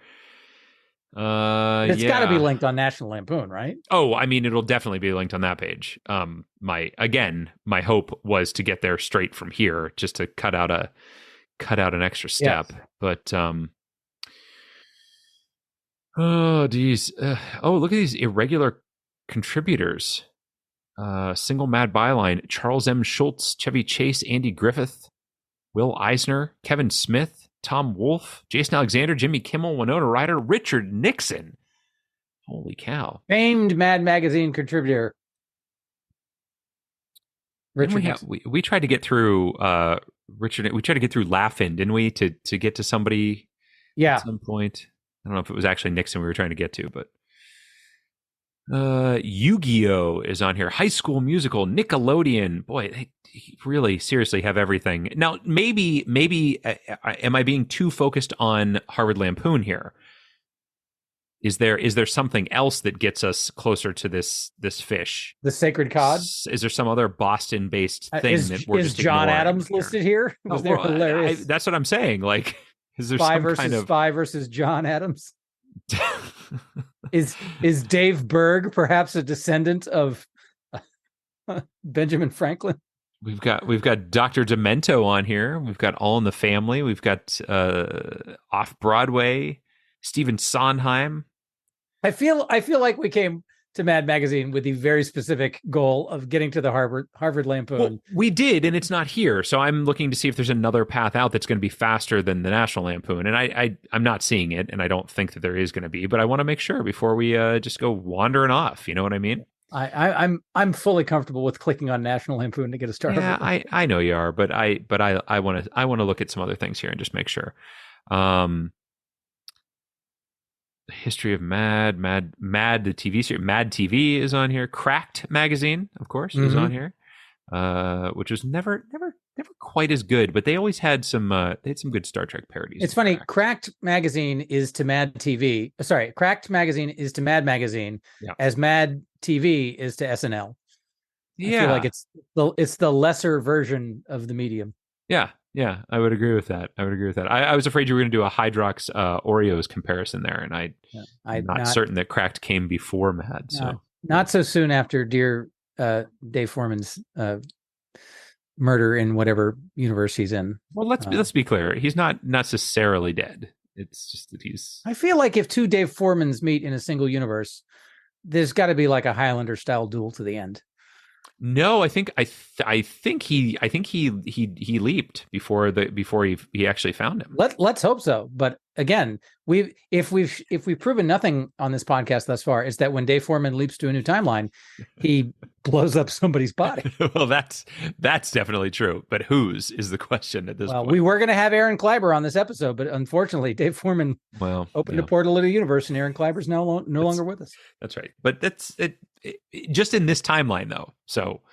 It's got to be linked on National Lampoon, right? Oh, I mean, it'll definitely be linked on that page. My hope was to get there straight from here, just to cut out an extra step. Yes. But oh geez, look at these irregular contributors. Single Mad Byline: Charles M. Schultz, Chevy Chase, Andy Griffith, Will Eisner, Kevin Smith, Tom Wolfe, Jason Alexander, Jimmy Kimmel, Winona Ryder, Richard Nixon. Holy cow. Famed Mad Magazine contributor. Richard we tried to get through Richard. We tried to get through Laugh-In, didn't we? To get to somebody at some point. I don't know if it was actually Nixon we were trying to get to, but Yu-Gi-Oh is on here. High School Musical, Nickelodeon. Boy, they really seriously have everything. Now, maybe am I being too focused on Harvard Lampoon here? Is there something else that gets us closer to this fish? The Sacred Cod? Is there some other Boston-based thing that we're just John ignoring Adams here? listed here? Was there hilarious? That's what I'm saying. Like, is there Spy some versus kind of Spy versus John Adams? Is Dave Berg perhaps a descendant of Benjamin Franklin? We've got Dr. Demento on here. We've got All in the Family. We've got Off Broadway, Stephen Sondheim. I feel like we came to Mad Magazine with the very specific goal of getting to the Harvard Lampoon. Well, we did, and it's not here. So I'm looking to see if there's another path out that's going to be faster than the National Lampoon. And I'm not seeing it, and I don't think that there is going to be. But I want to make sure before we just go wandering off. You know what I mean? I'm fully comfortable with clicking on National Lampoon to get a start. Yeah, I know you are, but I want to look at some other things here and just make sure. The history of Mad, the TV series. Mad TV is on here. Cracked magazine, of course, is on here, which was never quite as good, but they always had some good Star Trek parodies. It's funny. Cracked magazine is to Mad TV. Sorry, Cracked magazine is to Mad Magazine, as Mad TV is to SNL. Yeah, I feel like it's the lesser version of the medium. Yeah, I would agree with that. I was afraid you were going to do a Hydrox Oreos comparison there, and I'm not certain that Cracked came before Mad. So not so soon after dear Dave Foreman's murder in whatever universe he's in. Well, let's be clear. He's not necessarily dead. It's just that he's. I feel like if two Dave Foremans meet in a single universe, there's got to be like a Highlander style duel to the end. No, I think he leaped before he actually found him. Let's hope so. But again, if we've proven nothing on this podcast thus far, is that when Dave Foreman leaps to a new timeline, he blows up somebody's body. Well, that's definitely true. But whose is the question at this point? We were going to have Aaron Kleiber on this episode, but unfortunately, Dave Foreman opened a portal to the universe, and Aaron Kleiber's no longer with us. That's right. But that's it. Just in this timeline, though. So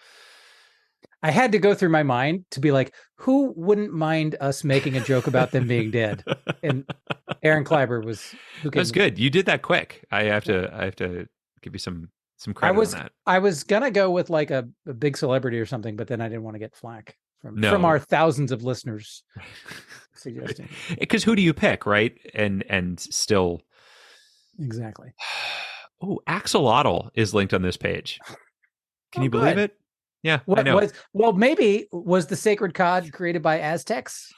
I had to go through my mind to be like, who wouldn't mind us making a joke about them being dead? And Aaron Kleiber was. That's good. You did that quick. I have to give you some credit on that. I was gonna go with like a big celebrity or something, but then I didn't want to get flack from our thousands of listeners suggesting. Because who do you pick, right? And still exactly. Oh, Axolotl is linked on this page. Can you believe it? Yeah, I know. Maybe was the Sacred Cod created by Aztecs?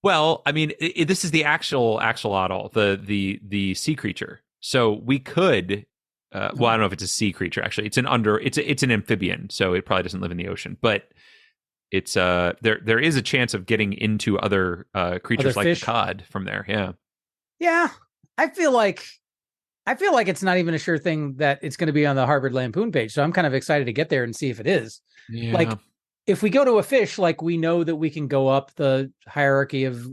Well, I mean, this is the actual axolotl, the sea creature. So we could. Well, I don't know if it's a sea creature. Actually, it's an amphibian, so it probably doesn't live in the ocean. But it's there is a chance of getting into other creatures like the cod from there. Yeah. Yeah, I feel like it's not even a sure thing that it's going to be on the Harvard Lampoon page. So I'm kind of excited to get there and see if it is. Yeah. Like, if we go to a fish, like we know that we can go up the hierarchy of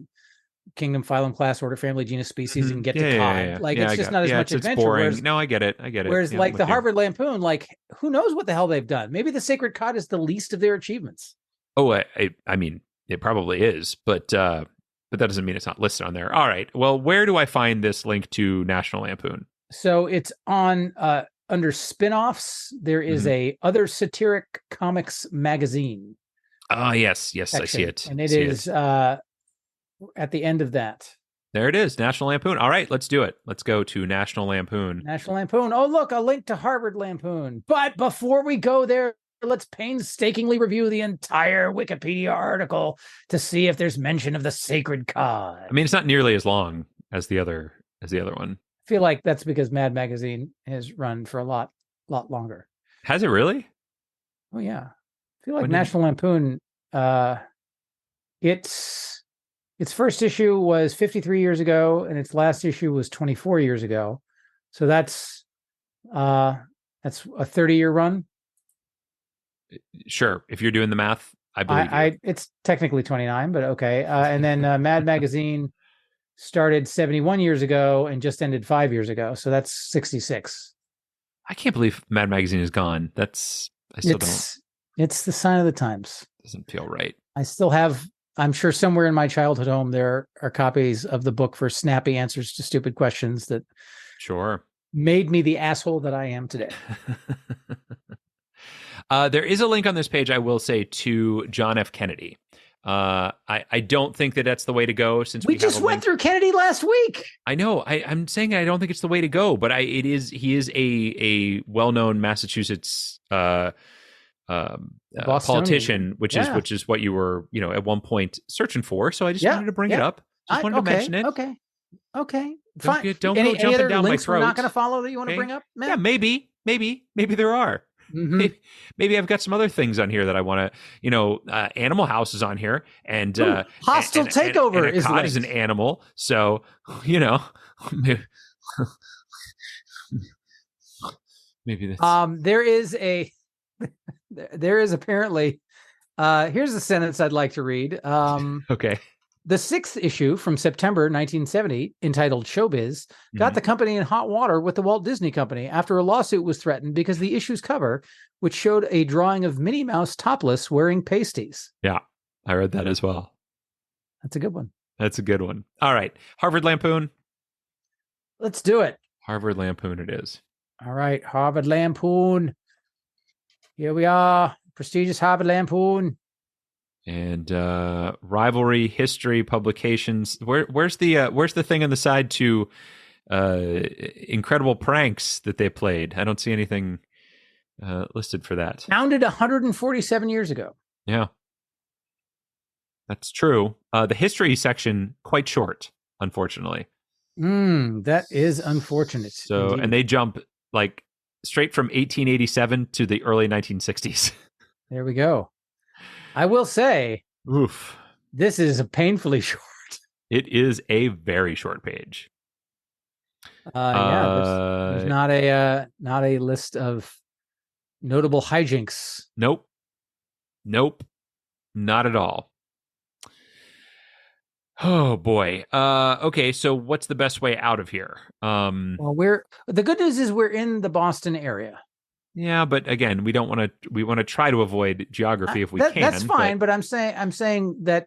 kingdom, phylum, class, order, family, genus, species, and get to cod. Yeah. Like, it's just not as much adventure. It's boring. No, I get it. Whereas, like the Harvard Lampoon, like who knows what the hell they've done? Maybe the Sacred Cod is the least of their achievements. Oh, I mean, it probably is, but that doesn't mean it's not listed on there. All right. Well, where do I find this link to National Lampoon? So it's on under spinoffs. There is a other satiric comics magazine. Oh, yes, section. I see it. And it is at the end of that. There it is, National Lampoon. All right, let's do it. Let's go to National Lampoon. National Lampoon. Oh, look, a link to Harvard Lampoon. But before we go there, let's painstakingly review the entire Wikipedia article to see if there's mention of the Sacred Cod. I mean, it's not nearly as long as the other one. I feel like that's because Mad Magazine has run for a lot longer. Has it really? Oh yeah. I feel like National Lampoon, it's Its first issue was 53 years ago, and its last issue was 24 years ago. So that's a 30-year run. Sure, if you're doing the math, I believe you. It's technically 29, but okay. And then Mad Magazine started 71 years ago and just ended 5 years ago. So that's 66. I can't believe Mad Magazine is gone. It's the sign of the times. Doesn't feel right. I still have, I'm sure somewhere in my childhood home, there are copies of the book for snappy answers to stupid questions that made me the asshole that I am today. There is a link on this page, I will say, to John F. Kennedy. I don't think that's the way to go, since we just went through Kennedy last week. I know. I'm saying I don't think it's the way to go, but he is a well-known Massachusetts politician, which is what you were, at one point searching for. So I just wanted to bring it up. Just wanted to mention it. Okay. Fine. Don't go jumping down my throat. We're not going to follow that you want to bring up, Matt? Yeah, maybe there are. Mm-hmm. Maybe I've got some other things on here that I want to, Animal House is on here, and Hostile Takeover is an animal. So, maybe that's... there is apparently, here's a sentence I'd like to read. Okay. The 6th issue from September 1970, entitled Showbiz, got the company in hot water with the Walt Disney Company after a lawsuit was threatened because the issue's cover, which showed a drawing of Minnie Mouse topless wearing pasties. Yeah, I read that as well. That's a good one. All right. Harvard Lampoon. Let's do it. Harvard Lampoon it is. All right. Harvard Lampoon. Here we are. Prestigious Harvard Lampoon. And rivalry history publications. Where's the thing on the side to incredible pranks that they played? I don't see anything listed for that. Founded 147 years ago. Yeah, that's true. The history section quite short, unfortunately. That is unfortunate. So, indeed. And they jump like straight from 1887 to the early 1960s. There we go. I will say, this is painfully short. It is a very short page. There's not a list of notable hijinks. Nope, not at all. Oh boy. Okay, so what's the best way out of here? Well, the good news is we're in the Boston area. Yeah, but again, we want to try to avoid geography if we can. That's fine, but I'm saying that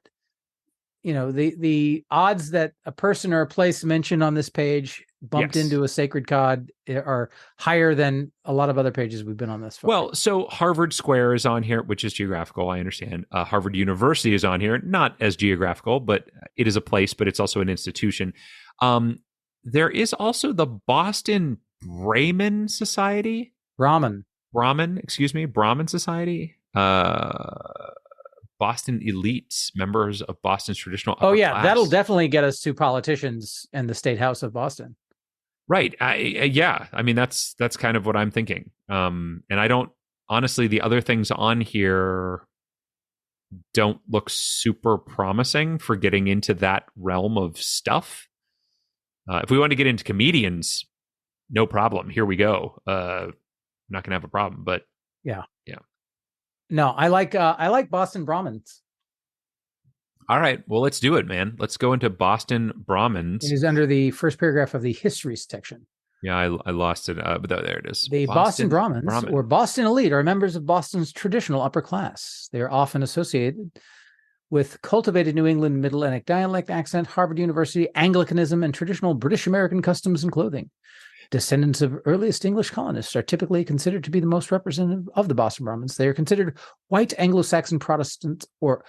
the odds that a person or a place mentioned on this page bumped into a sacred cod are higher than a lot of other pages we've been on this far. Well, so Harvard Square is on here, which is geographical, I understand. Harvard University is on here, not as geographical, but it is a place, but it's also an institution. There is also the Boston Brahmin Society. Brahmin Society. Boston elites, members of Boston's traditional upper class. That'll definitely get us to politicians and the State House of Boston. Right. I mean, that's kind of what I'm thinking. And I don't, honestly, the other things on here don't look super promising for getting into that realm of stuff. If we want to get into comedians, no problem. Here we go. Not gonna have a problem, but yeah. No, I like Boston Brahmins. All right, well, let's do it, man. Let's go into Boston Brahmins. It is under the first paragraph of the history section. Yeah, I lost it, but there it is. The Boston Brahmins, or Boston elite, are members of Boston's traditional upper class. They are often associated with cultivated New England Middle Atlantic dialect, accent, Harvard University, Anglicanism, and traditional British American customs and clothing. Descendants of earliest English colonists are typically considered to be the most representative of the Boston Brahmins. They are considered white Anglo-Saxon Protestants, or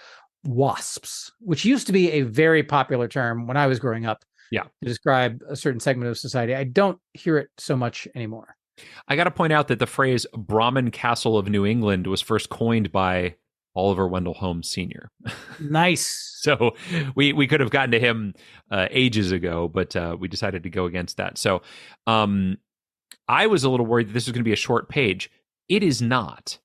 WASPs, which used to be a very popular term when I was growing up to describe a certain segment of society. I don't hear it so much anymore. I got to point out that the phrase Brahmin Castle of New England was first coined by Oliver Wendell Holmes Sr. Nice. So we could have gotten to him ages ago, but we decided to go against that. So I was a little worried that this was going to be a short page. It is not.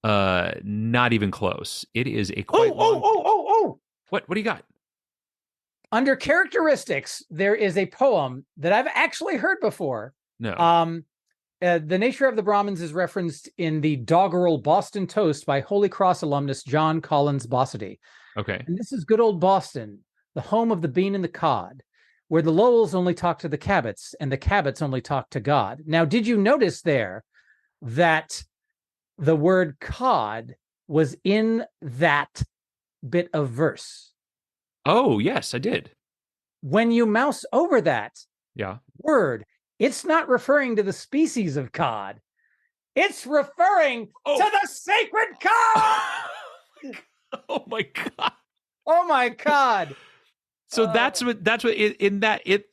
Not even close. It is a quite long... Oh! What do you got? Under characteristics, there is a poem that I've actually heard before. No. The nature of the Brahmins is referenced in the doggerel Boston Toast by Holy Cross alumnus John Collins Bossity. Okay. And this is good old Boston, the home of the bean and the cod, where the Lowells only talk to the Cabots and the Cabots only talk to God. Now, did you notice there that the word cod was in that bit of verse? Oh, yes, I did. When you mouse over that word, it's not referring to the species of cod. It's referring to the sacred cod. Oh my God. Oh my God. So that's what in that it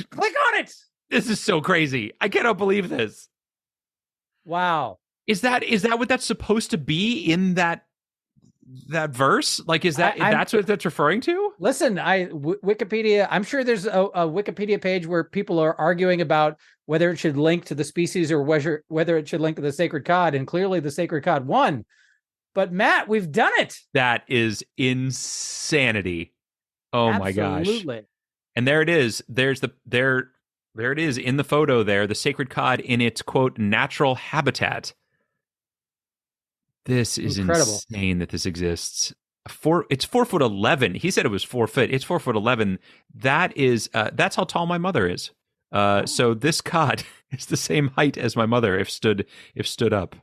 click on it. This is so crazy. I cannot believe this. Wow. Is that what that's supposed to be in that verse? Like, is that's what that's referring to? Listen, Wikipedia, I'm sure there's a Wikipedia page where people are arguing about whether it should link to the species or whether it should link to the sacred cod, and clearly the sacred cod won. But Matt, we've done it. That is insanity. Oh my gosh. Absolutely. And there it is. There it is in the photo there, the sacred cod in its quote natural habitat. This is incredible. Insane that this exists. It's 4'11". He said it was 4 foot. It's 4'11". That is that's how tall my mother is. So this cod is the same height as my mother if stood up.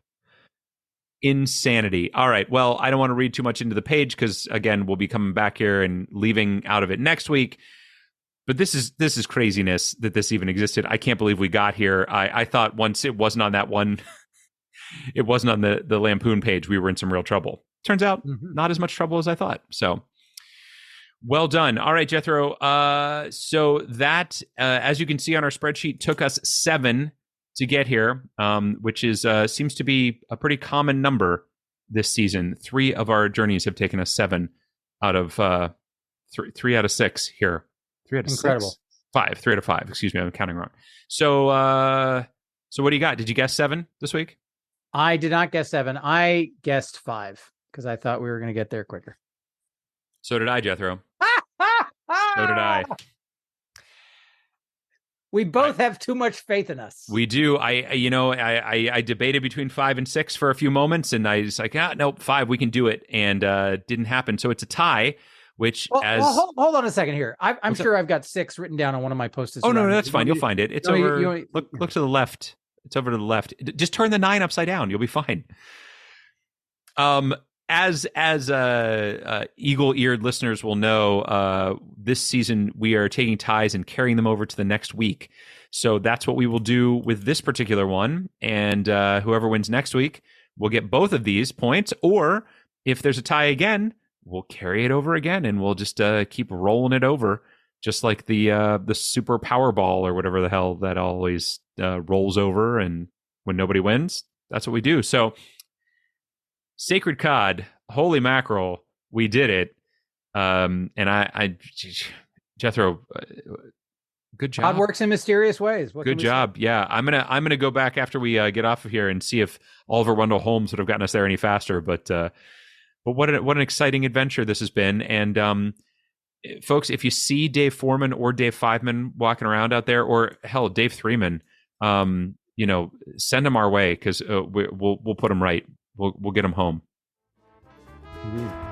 Insanity. All right. Well, I don't want to read too much into the page because again, we'll be coming back here and leaving out of it next week. But this is craziness that this even existed. I can't believe we got here. I thought once it wasn't on that one. It wasn't on the Lampoon page, we were in some real trouble. Turns out, not as much trouble as I thought. So, well done. All right, Jethro. So that, as you can see on our spreadsheet, took us 7 to get here, which is seems to be a pretty common number this season. 3 of our journeys have taken us 7 out of 3 out of 6 here. 3 out of Incredible. 6? 5. 3 out of 5. Excuse me, I'm counting wrong. So, so what do you got? Did you guess 7 this week? I did not guess 7. I guessed 5 because I thought we were going to get there quicker. So did I, Jethro. So did I. We both have too much faith in us. We do. I debated between 5 and 6 for a few moments, and I was like, nope, 5, we can do it, and didn't happen. So it's a tie. Which hold on a second here. I'm sure I've got 6 written down on one of my post-its. Oh no, that's fine. You'll find it. It's over. Look to the left. It's over to the left. Just turn the 9 upside down. You'll be fine. As eagle-eared listeners will know, this season we are taking ties and carrying them over to the next week. So that's what we will do with this particular one. And whoever wins next week will get both of these points. Or if there's a tie again, we'll carry it over again, and we'll just keep rolling it over, just like the Super Powerball or whatever the hell that always rolls over, and when nobody wins, that's what we do. So, sacred cod, holy mackerel, we did it. And I Jethro, good job. God works in mysterious ways. Good job. Yeah, I'm gonna go back after we get off of here and see if Oliver Wendell Holmes would have gotten us there any faster, but what an exciting adventure this has been. And folks, if you see Dave Foreman or Dave Fiveman walking around out there, or hell, Dave Threeman, send them our way, because we'll put them right. We'll get them home. Mm-hmm.